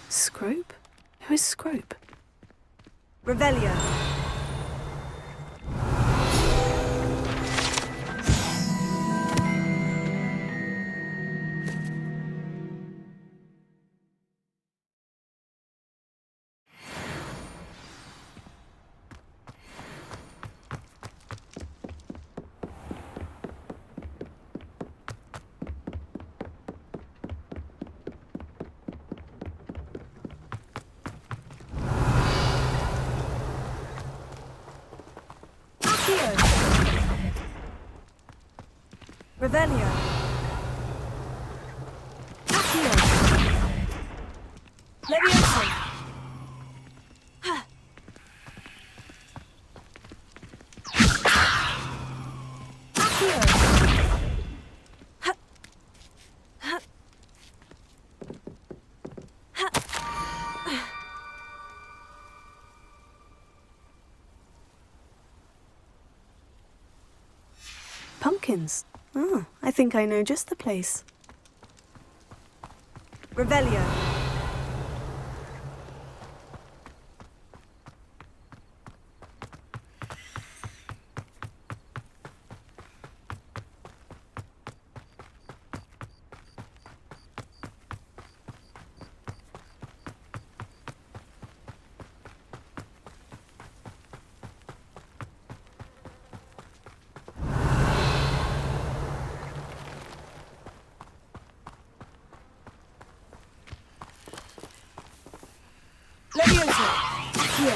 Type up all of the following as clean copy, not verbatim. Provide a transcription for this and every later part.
Scrope? Who is Scrope? Revelio. Revelio. Accio. Levioso. Accio. Pumpkins. Oh, I think I know just the place. Revelio. Levioso. Accio.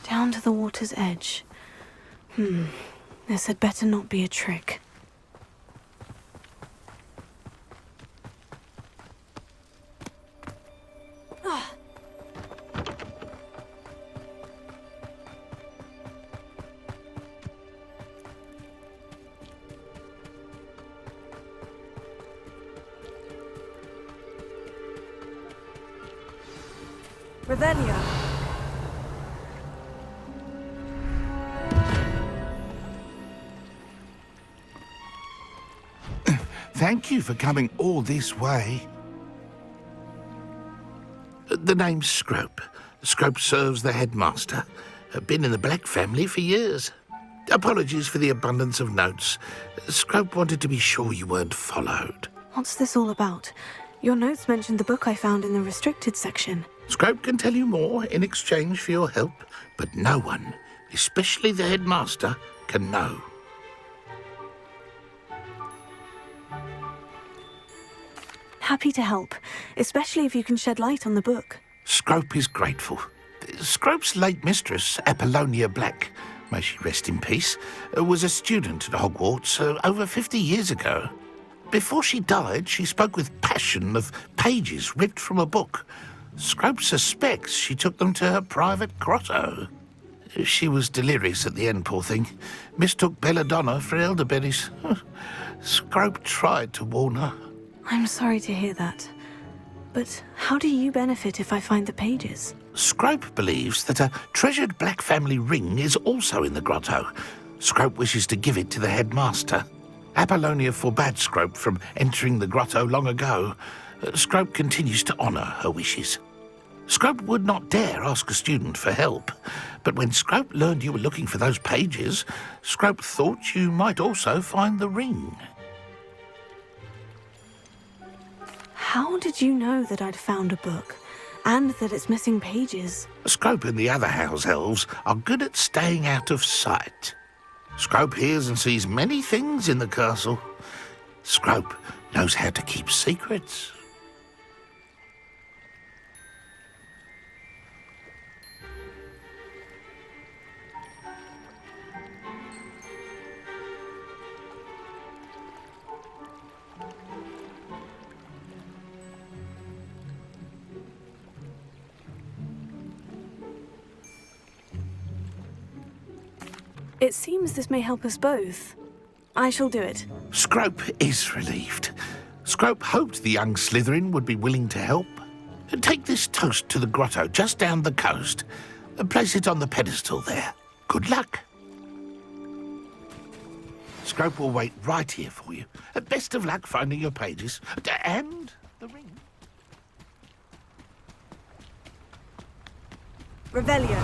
Down to the water's edge. This had better not be a trick. Revelio. Thank you for coming all this way. The name's Scrope. Scrope serves the headmaster. Been in the Black family for years. Apologies for the abundance of notes. Scrope wanted to be sure you weren't followed. What's this all about? Your notes mentioned the book I found in the restricted section. Scrope can tell you more in exchange for your help, but no one, especially the headmaster, can know. Happy to help, especially if you can shed light on the book. Scrope is grateful. Scrope's late mistress, Apollonia Black, may she rest in peace, was a student at Hogwarts over 50 years ago. Before she died, she spoke with passion of pages ripped from a book. Scrope suspects she took them to her private grotto. She was delirious at the end, poor thing. Mistook belladonna for elderberries. Scrope tried to warn her. I'm sorry to hear that. But how do you benefit if I find the pages? Scrope believes that a treasured Black family ring is also in the grotto. Scrope wishes to give it to the headmaster. Apollonia forbade Scrope from entering the grotto long ago. Scrope continues to honour her wishes. Scrope would not dare ask a student for help, But when Scrope learned you were looking for those pages, Scrope thought you might also find the ring. How did you know that I'd found a book, and that it's missing pages? Scrope and the other house elves are good at staying out of sight. Scrope hears and sees many things in the castle. Scrope knows how to keep secrets. It seems this may help us both. I shall do it. Scrope is relieved. Scrope hoped the young Slytherin would be willing to help. Take this toast to the grotto just down the coast and place it on the pedestal there. Good luck. Scrope will wait right here for you. Best of luck finding your pages. And the ring. Revelio.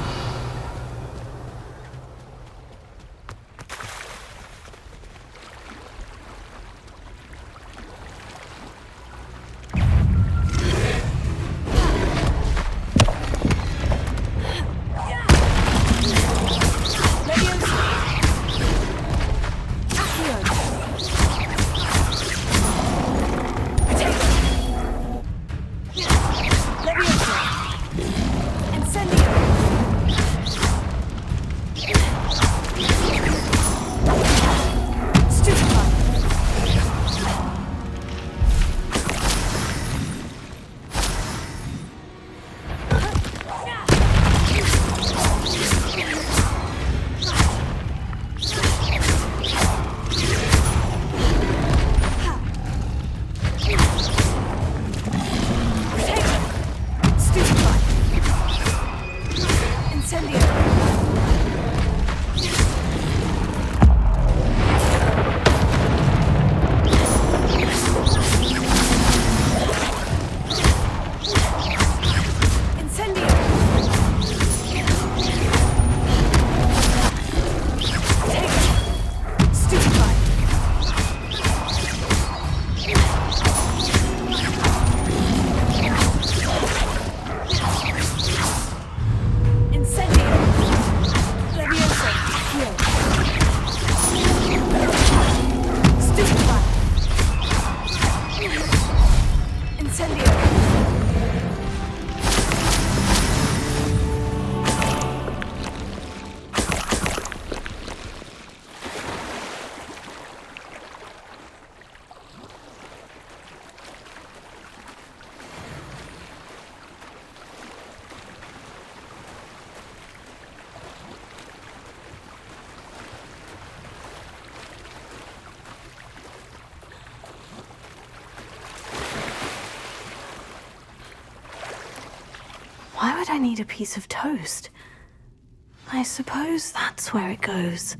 Why would I need a piece of toast? I suppose that's where it goes.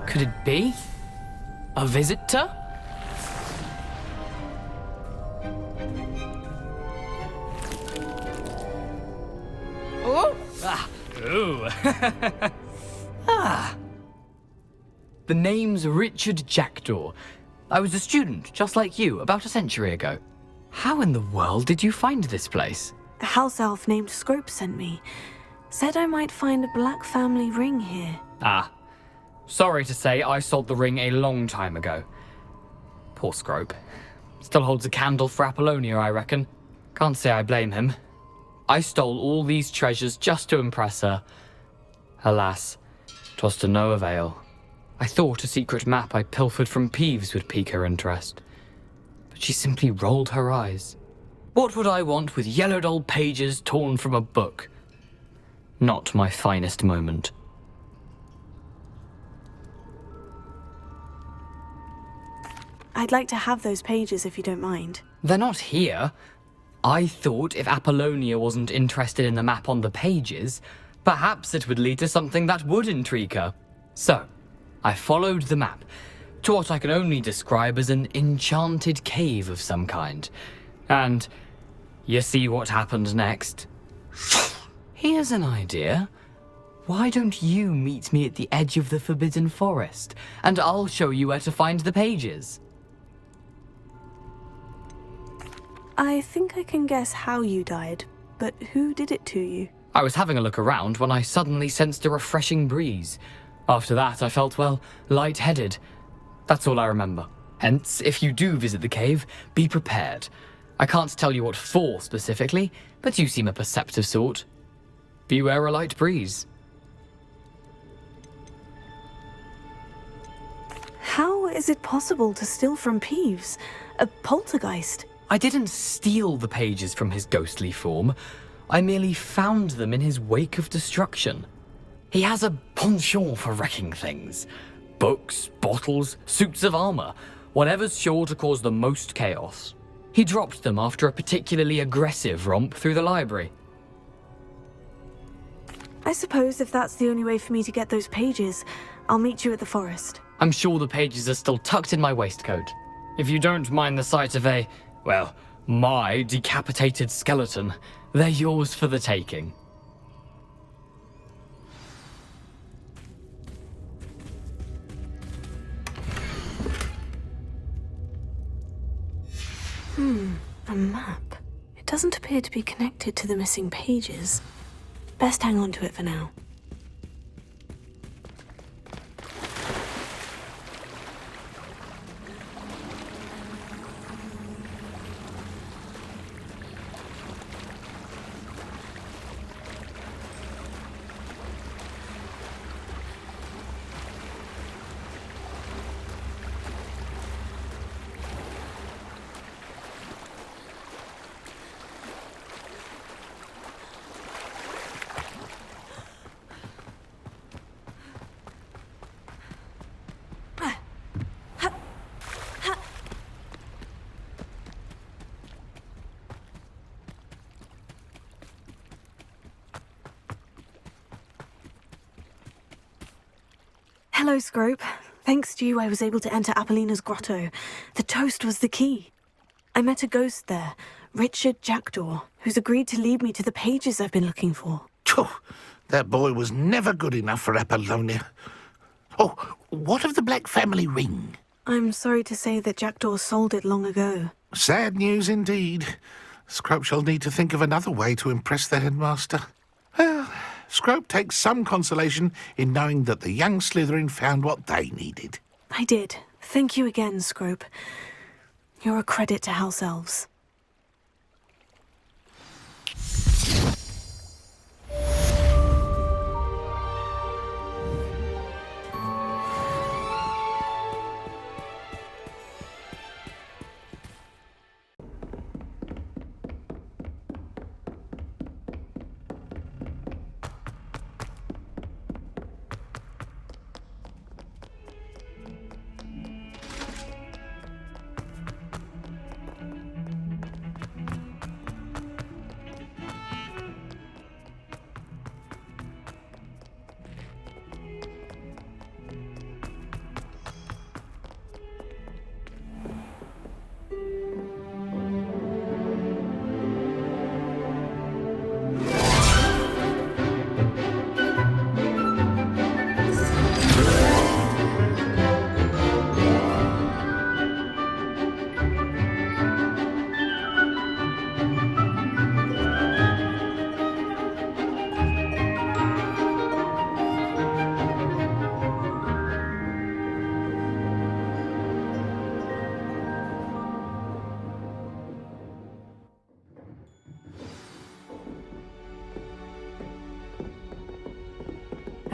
Could it be? A visitor? Oh! Ah! Ooh! Ah! The name's Richard Jackdaw. I was a student, just like you, about a century ago. How in the world did you find this place? A house elf named Scrope sent me. Said I might find a black family ring here. Ah. Sorry to say, I sold the ring a long time ago. Poor Scrope. Still holds a candle for Apollonia, I reckon. Can't say I blame him. I stole all these treasures just to impress her. Alas, 'twas to no avail. I thought a secret map I pilfered from Peeves would pique her interest. But she simply rolled her eyes. What would I want with yellowed old pages torn from a book? Not my finest moment. I'd like to have those pages if you don't mind. They're not here. I thought if Apollonia wasn't interested in the map on the pages, perhaps it would lead to something that would intrigue her. So, I followed the map to what I can only describe as an enchanted cave of some kind. And you see what happened next? Here's an idea. Why don't you meet me at the edge of the Forbidden Forest, and I'll show you where to find the pages? I think I can guess how you died, but who did it to you? I was having a look around when I suddenly sensed a refreshing breeze. After that, I felt, well, lightheaded. That's all I remember. Hence, if you do visit the cave, be prepared. I can't tell you what for specifically, but you seem a perceptive sort. Beware a light breeze. How is it possible to steal from Peeves? A poltergeist? I didn't steal the pages from his ghostly form. I merely found them in his wake of destruction. He has a penchant for wrecking things. Books, bottles, suits of armor, whatever's sure to cause the most chaos. He dropped them after a particularly aggressive romp through the library. I suppose if that's the only way for me to get those pages, I'll meet you at the forest. I'm sure the pages are still tucked in my waistcoat. If you don't mind the sight of my decapitated skeleton, they're yours for the taking. A map. It doesn't appear to be connected to the missing pages. Best hang on to it for now. Hello, Scrope. Thanks to you, I was able to enter Apollina's grotto. The toast was the key. I met a ghost there, Richard Jackdaw, who's agreed to lead me to the pages I've been looking for. Phew, that boy was never good enough for Apollonia. Oh, what of the Black family ring? I'm sorry to say that Jackdaw sold it long ago. Sad news indeed. Scrope shall need to think of another way to impress the headmaster. Well, Scrope takes some consolation in knowing that the young Slytherin found what they needed. I did. Thank you again, Scrope. You're a credit to House Elves.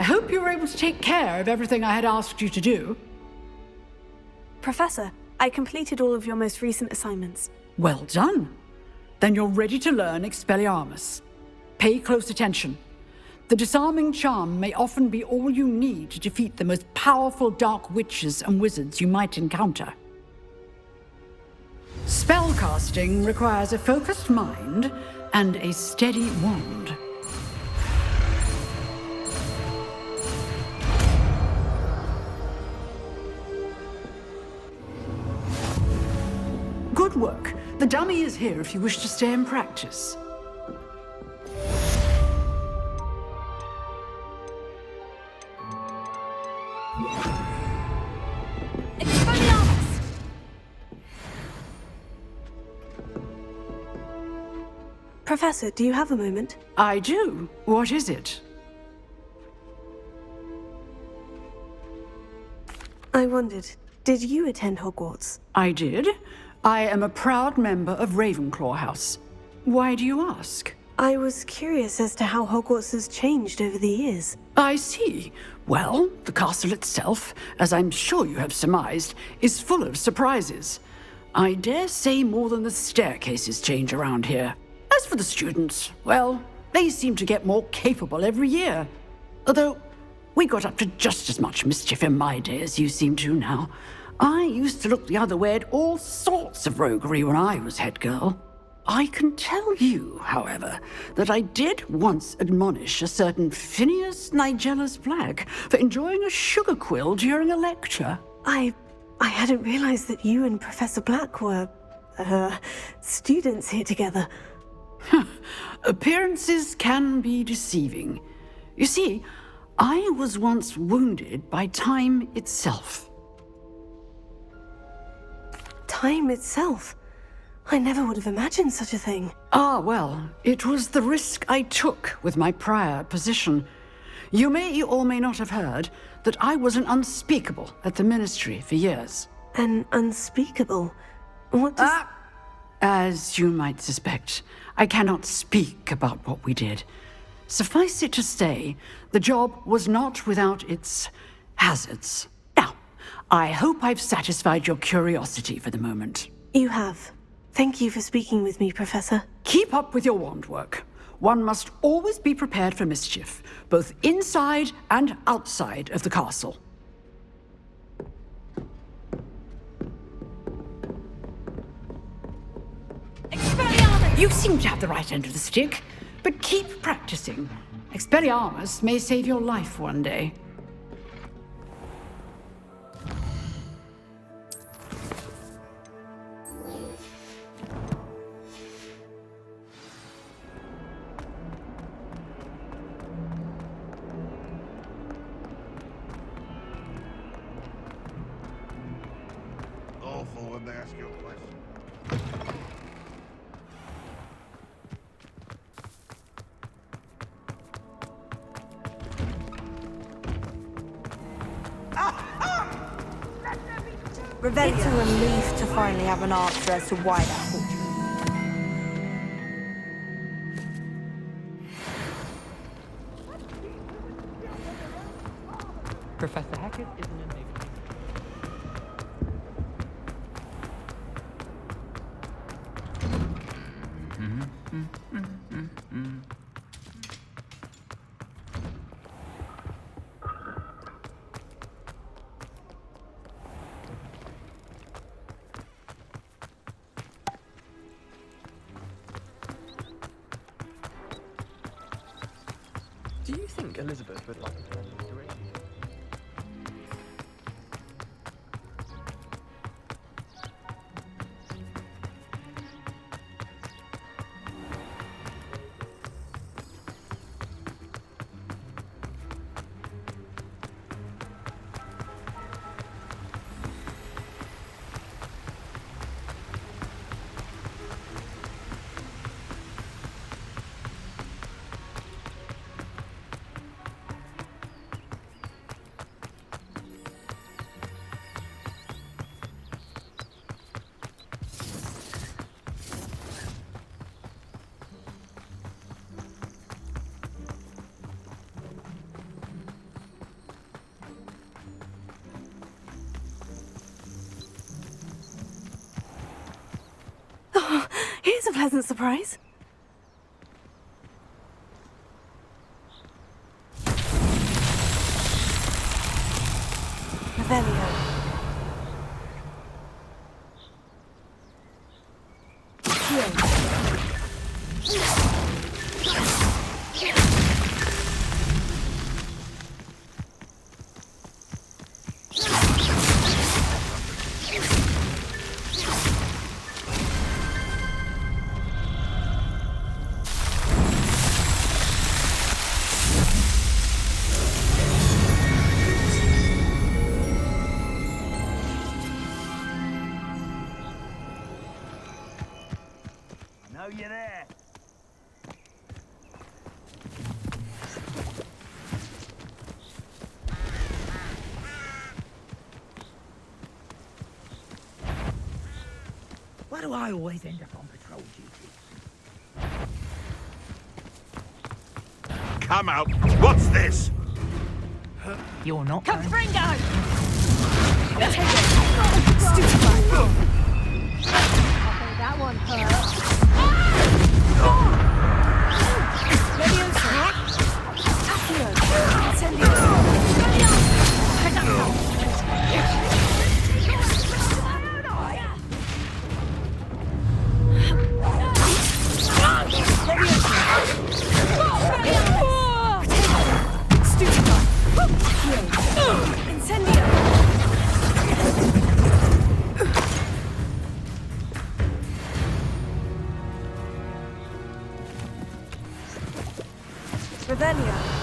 I hope you were able to take care of everything I had asked you to do. Professor, I completed all of your most recent assignments. Well done. Then you're ready to learn Expelliarmus. Pay close attention. The disarming charm may often be all you need to defeat the most powerful dark witches and wizards you might encounter. Spellcasting requires a focused mind and a steady wand. Good work. The dummy is here if you wish to stay and practice. Expelliarmus! Professor, do you have a moment? I do. What is it? I wondered, did you attend Hogwarts? I did. I am a proud member of Ravenclaw House. Why do you ask? I was curious as to how Hogwarts has changed over the years. I see. Well, the castle itself, as I'm sure you have surmised, is full of surprises. I dare say more than the staircases change around here. As for the students, well, they seem to get more capable every year. Although, we got up to just as much mischief in my day as you seem to now. I used to look the other way at all sorts of roguery when I was head girl. I can tell you, however, that I did once admonish a certain Phineas Nigellus Black for enjoying a sugar quill during a lecture. I hadn't realized that you and Professor Black were, students here together. Appearances can be deceiving. You see, I was once wounded by time itself. Time itself? I never would have imagined such a thing. Ah, well, it was the risk I took with my prior position. You may or may not have heard that I was an unspeakable at the Ministry for years. An unspeakable? What does... As you might suspect, I cannot speak about what we did. Suffice it to say, the job was not without its hazards. Now, I hope I've satisfied your curiosity for the moment. You have. Thank you for speaking with me, Professor. Keep up with your wand work. One must always be prepared for mischief, both inside and outside of the castle. Expelliarmus! You seem to have the right end of the stick, but keep practicing. Expelliarmus may save your life one day. Awful when they ask you a question. Revelio. It's a relief to finally have an answer as to why that fortune. Professor Hackett is an enigma. Do you think Elizabeth would like to spend the duration? pleasant surprise. Revelio. You're there. Why do I always end up on patrol duty? Come out. What's this? You're not Come, going- Fringo! That one hurt. Revelio.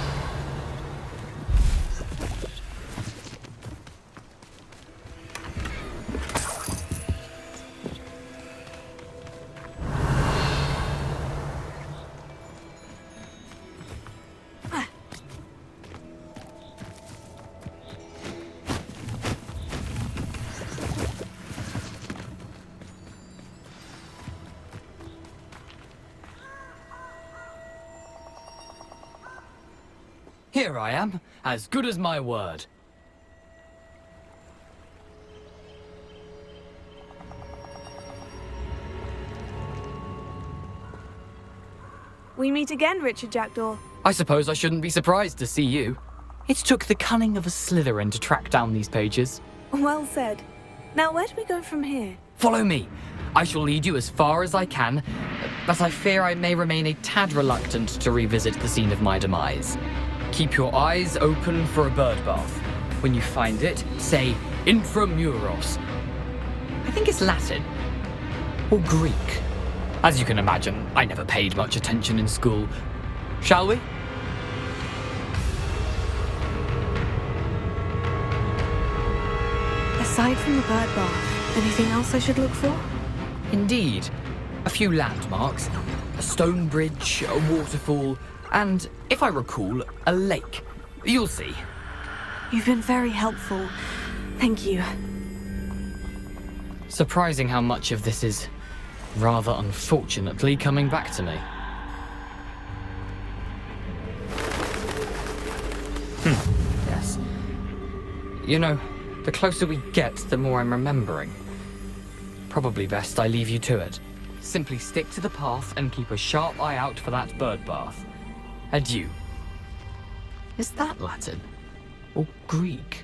Here I am, as good as my word. We meet again, Richard Jackdaw. I suppose I shouldn't be surprised to see you. It took the cunning of a Slytherin to track down these pages. Well said. Now, where do we go from here? Follow me. I shall lead you as far as I can, but I fear I may remain a tad reluctant to revisit the scene of my demise. Keep your eyes open for a bird bath. When you find it, say Intramuros. I think it's Latin. Or Greek. As you can imagine, I never paid much attention in school. Shall we? Aside from the bird bath, anything else I should look for? Indeed. A few landmarks. A stone bridge, a waterfall, and, if I recall, a lake. You'll see. You've been very helpful. Thank you. Surprising how much of this is, rather unfortunately, coming back to me. Yes. You know, the closer we get, the more I'm remembering. Probably best I leave you to it. Simply stick to the path and keep a sharp eye out for that bird bath. Adieu. Is that Latin? Or Greek?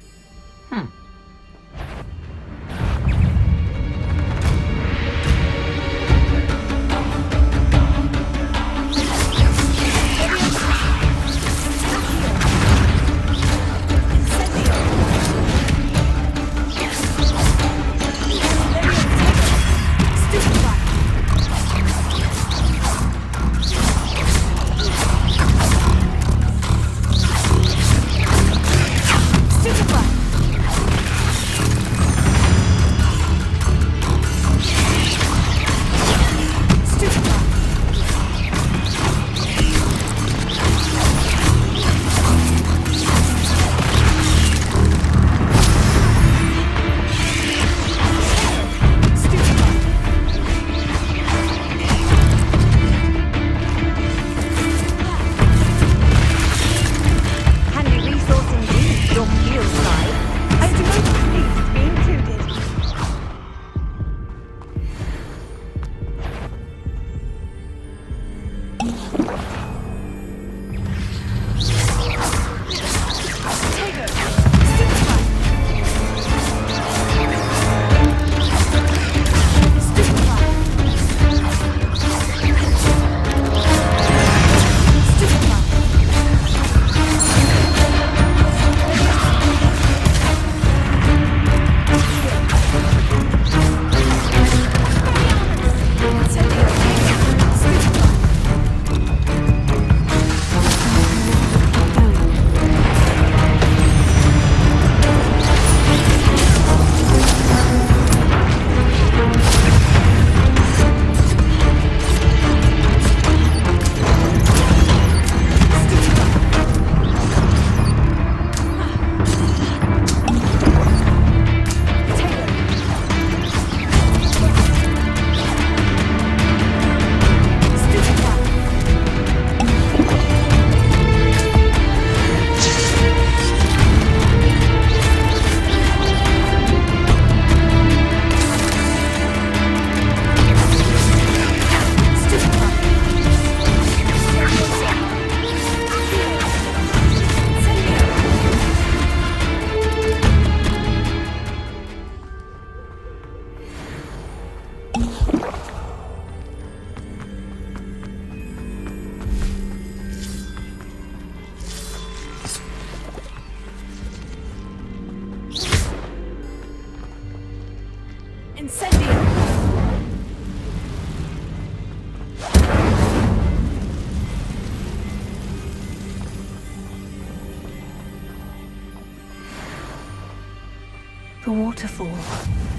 a waterfall.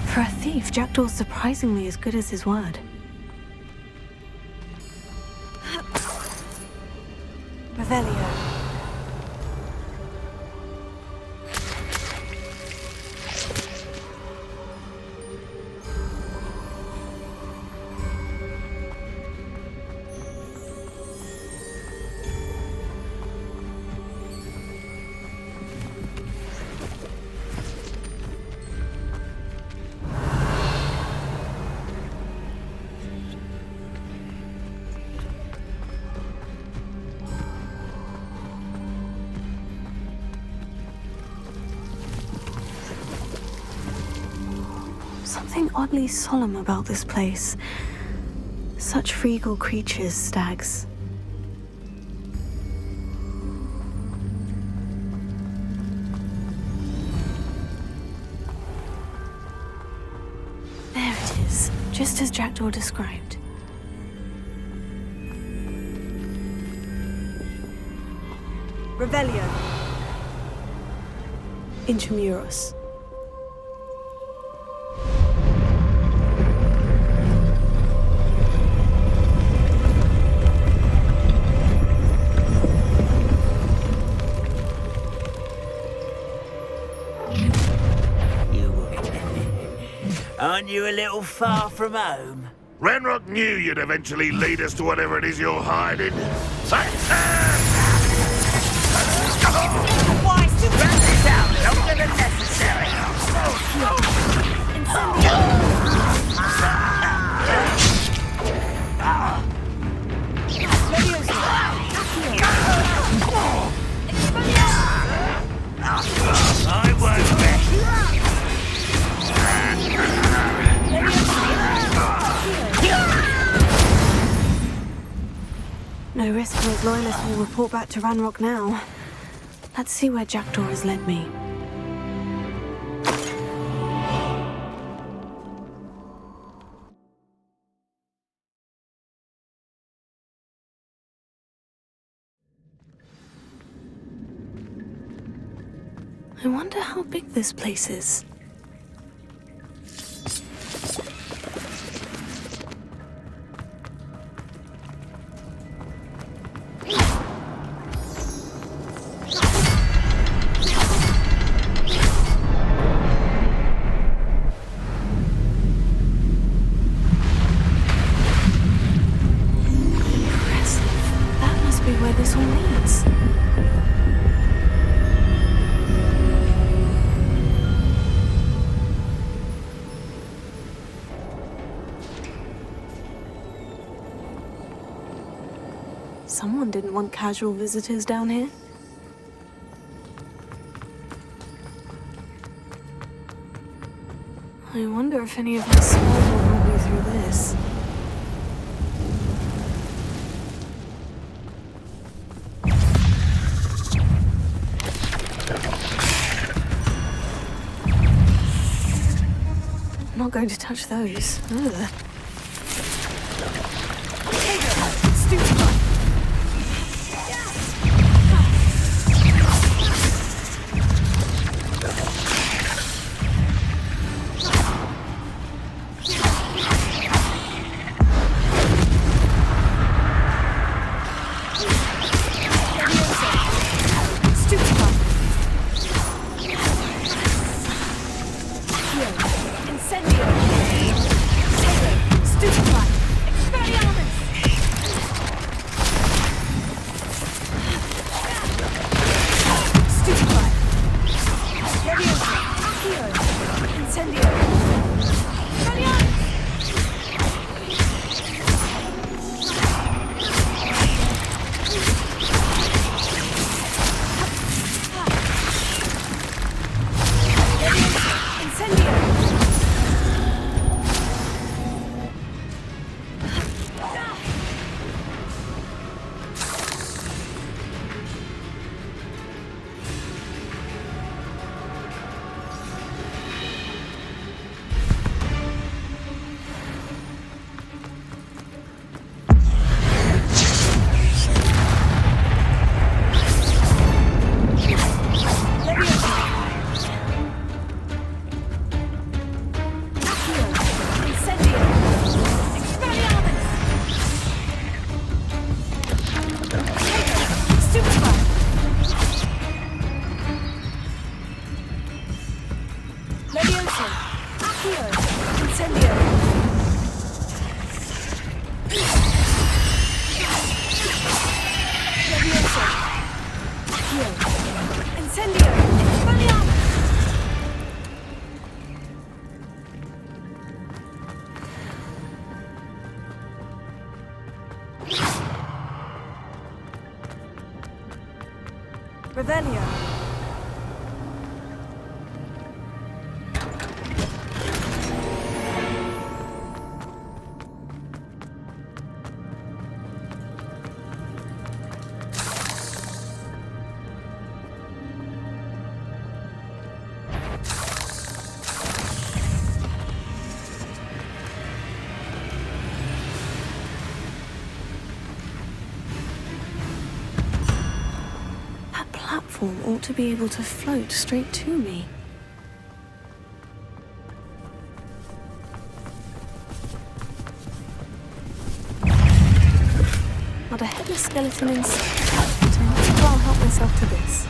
For a thief, Jackdaw's surprisingly as good as his word. Revelio. Something oddly solemn about this place. Such regal creatures, stags. There it is, just as Jackdaw described. Revelio. Intramuros. Aren't you a little far from home? Ranrock knew you'd eventually lead us to whatever it is you're hiding. Wise to run this out longer than necessary. I won't bet. No risk for his loyalists will report back to Ranrock now. Let's see where Jackdaw has led me. I wonder how big this place is. This all leads. Someone didn't want casual visitors down here. I wonder if any of my small will go through this. I'm not going to touch those. Ugh. Incendio. Accio! Incendio! Expelliarmus! Revelio! Platform ought to be able to float straight to me. Not a headless skeleton in sight, but I think I'll help myself to this.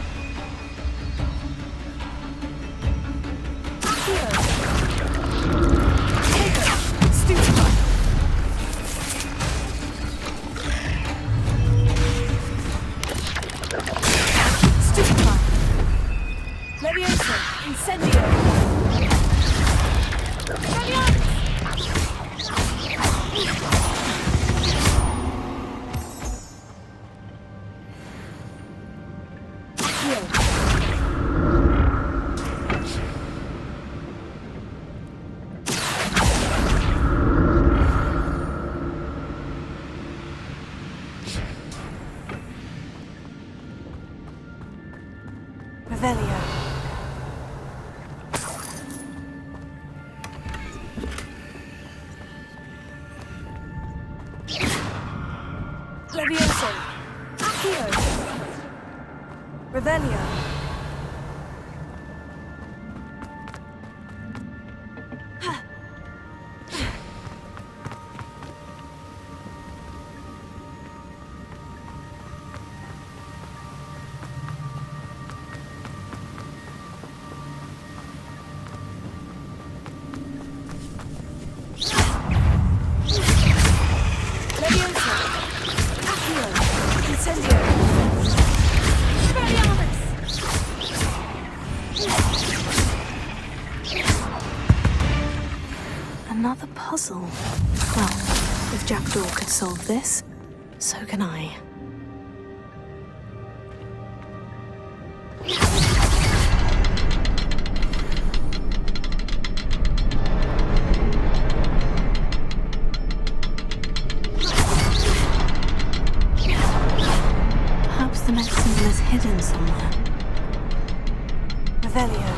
Revelio. Levioso! Accio! Revelio! Another puzzle. Well, if Jackdaw could solve this, so can I. Perhaps the next symbol is hidden somewhere. Revelio.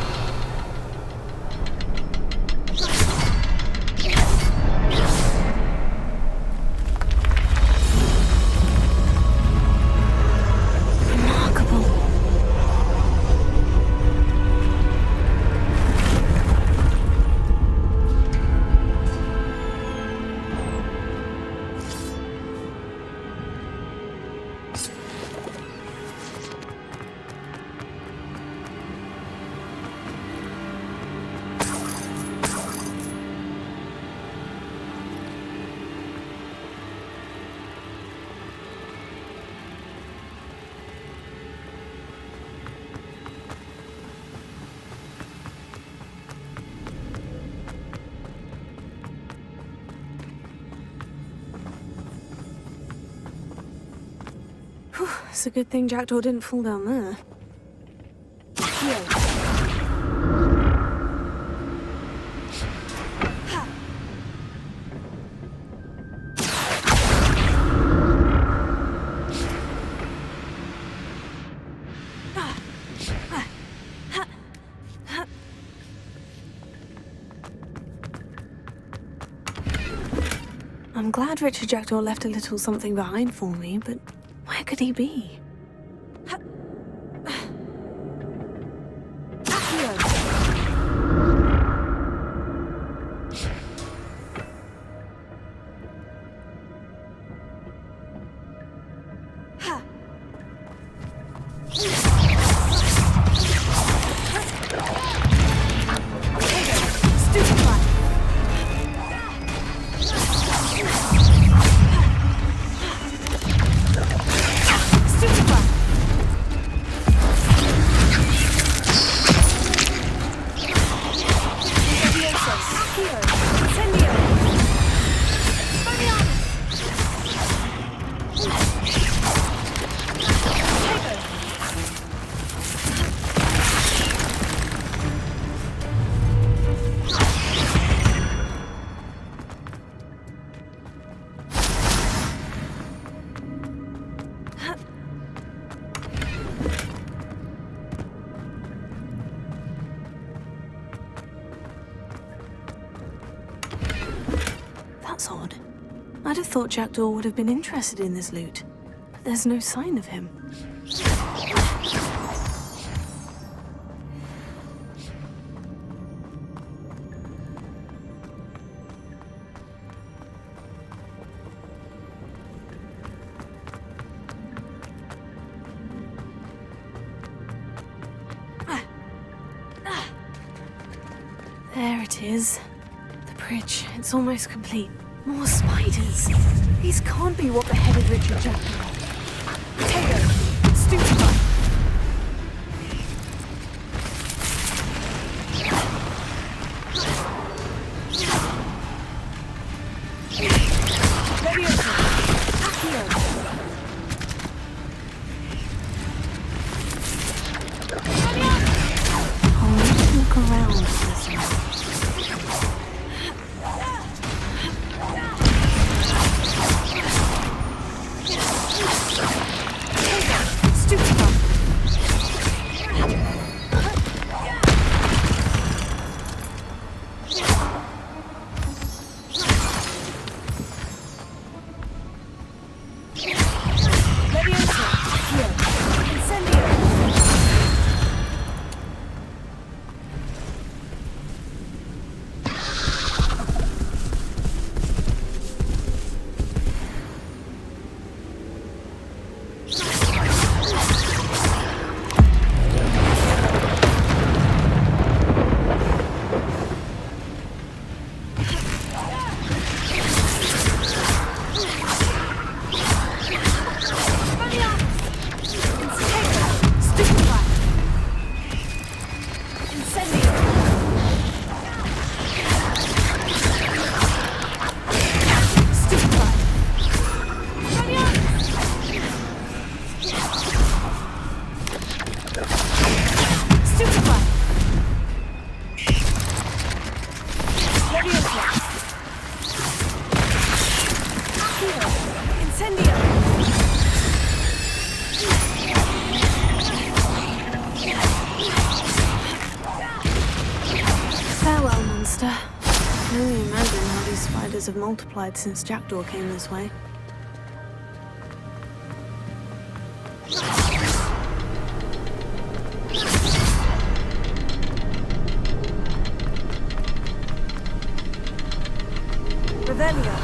It's a good thing Jackdaw didn't fall down there. I'm glad Richard Jackdaw left a little something behind for me, but where could he be? I'd have thought Jackdaw would have been interested in this loot. But there's no sign of him. There it is. The bridge. It's almost complete. More spiders. These can't be what beheaded Richard Jackdaw. Potato. Stupefy. Leviosa. Accio. I'll need to look around for this one. Stupefy. Leviosa. Accio. Incendio. Farewell, monster. I can only imagine how these spiders have multiplied since Jackdaw came this way. Revelio.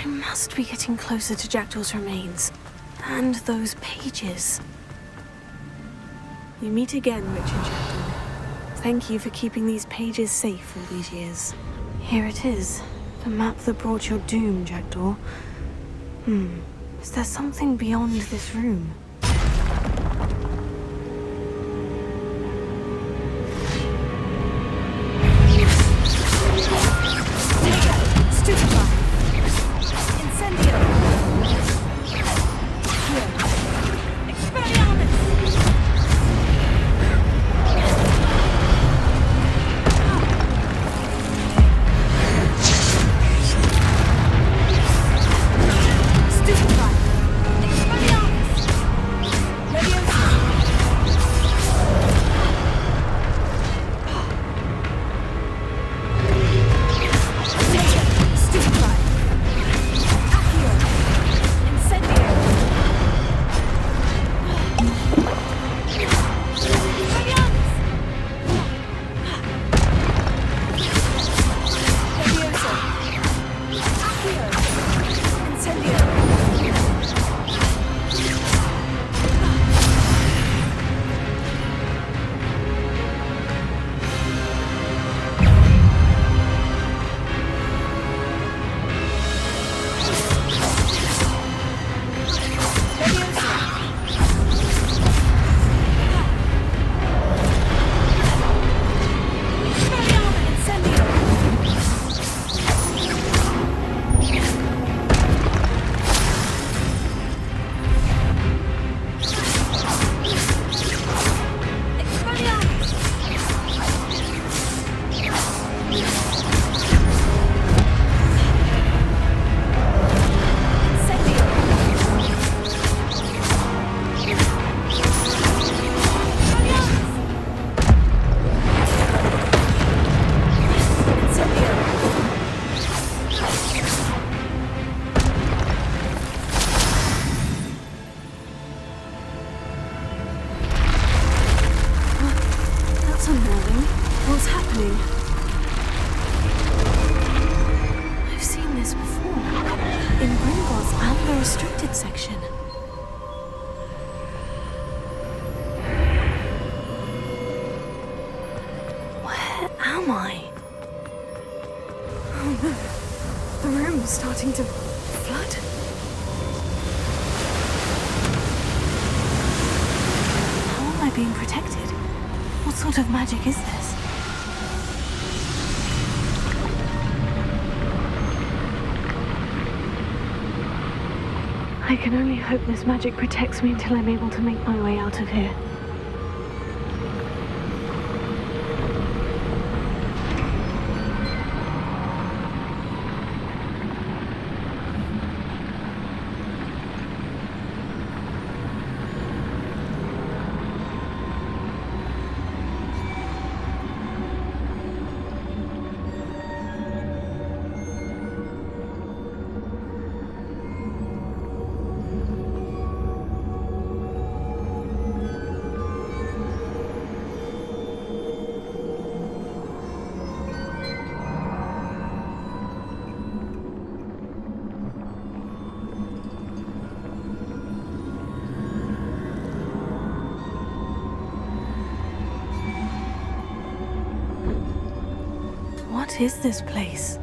I must be getting closer to Jackdaw's remains. And those pages. We meet again, Richard Jackdaw. Thank you for keeping these pages safe all these years. Here it is. The map that brought your doom, Jackdaw. Is there something beyond this room? Stupefy. Incendio. Expelliarmus. Stupefy. Expelliarmus. What's happening? I've seen this before. In Gringotts and the restricted section. Where am I? Oh no. The room is starting to flood. How am I being protected? What sort of magic is this? I can only hope this magic protects me until I'm able to make my way out of here. What is this place?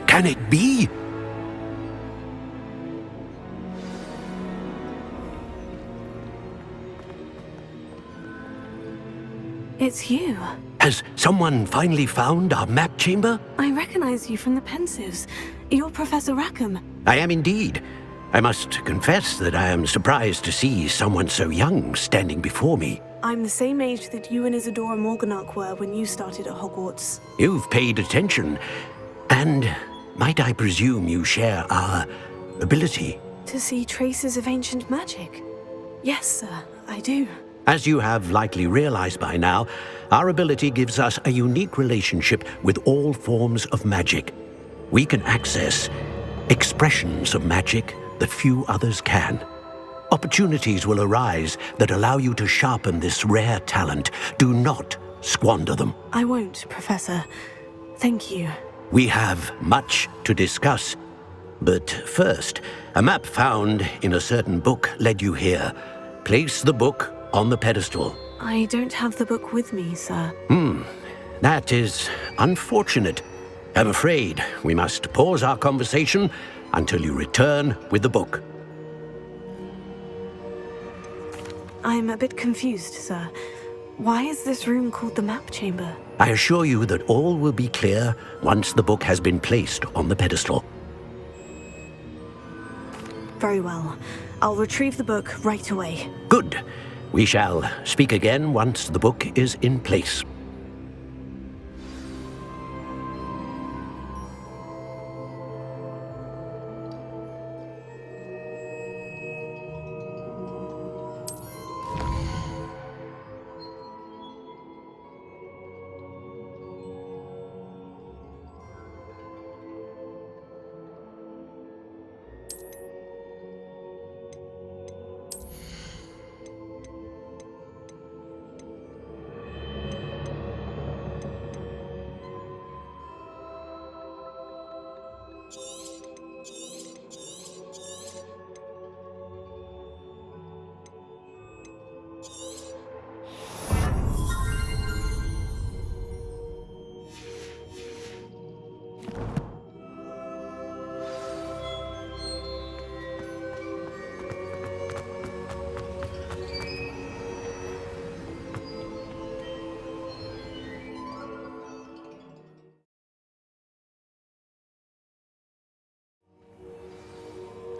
Can it be? It's you. Has someone finally found our map chamber? I recognize you from the Pensives. You're Professor Rackham. I am indeed. I must confess that I am surprised to see someone so young standing before me. I'm the same age that you and Isadora Morganach were when you started at Hogwarts. You've paid attention, and might I presume you share our ability? To see traces of ancient magic? Yes, sir, I do. As you have likely realized by now, our ability gives us a unique relationship with all forms of magic. We can access expressions of magic that few others can. Opportunities will arise that allow you to sharpen this rare talent. Do not squander them. I won't, Professor. Thank you. We have much to discuss. But first, a map found in a certain book led you here. Place the book on the pedestal. I don't have the book with me, sir. That is unfortunate. I'm afraid we must pause our conversation until you return with the book. I'm a bit confused, sir. Why is this room called the map chamber? I assure you that all will be clear once the book has been placed on the pedestal. Very well. I'll retrieve the book right away. Good. We shall speak again once the book is in place.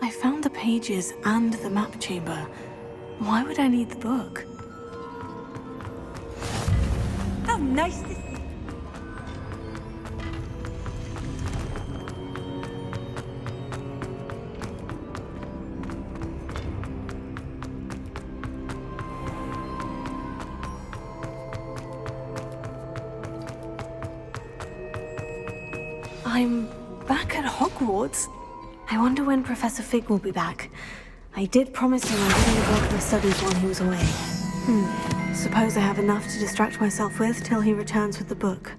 I found the pages and the map chamber. Why would I need the book? How nice to see. I'm back at Hogwarts. I wonder when Professor Fig will be back. I did promise him I wouldn't neglect my studies while he was away. Suppose I have enough to distract myself with till he returns with the book.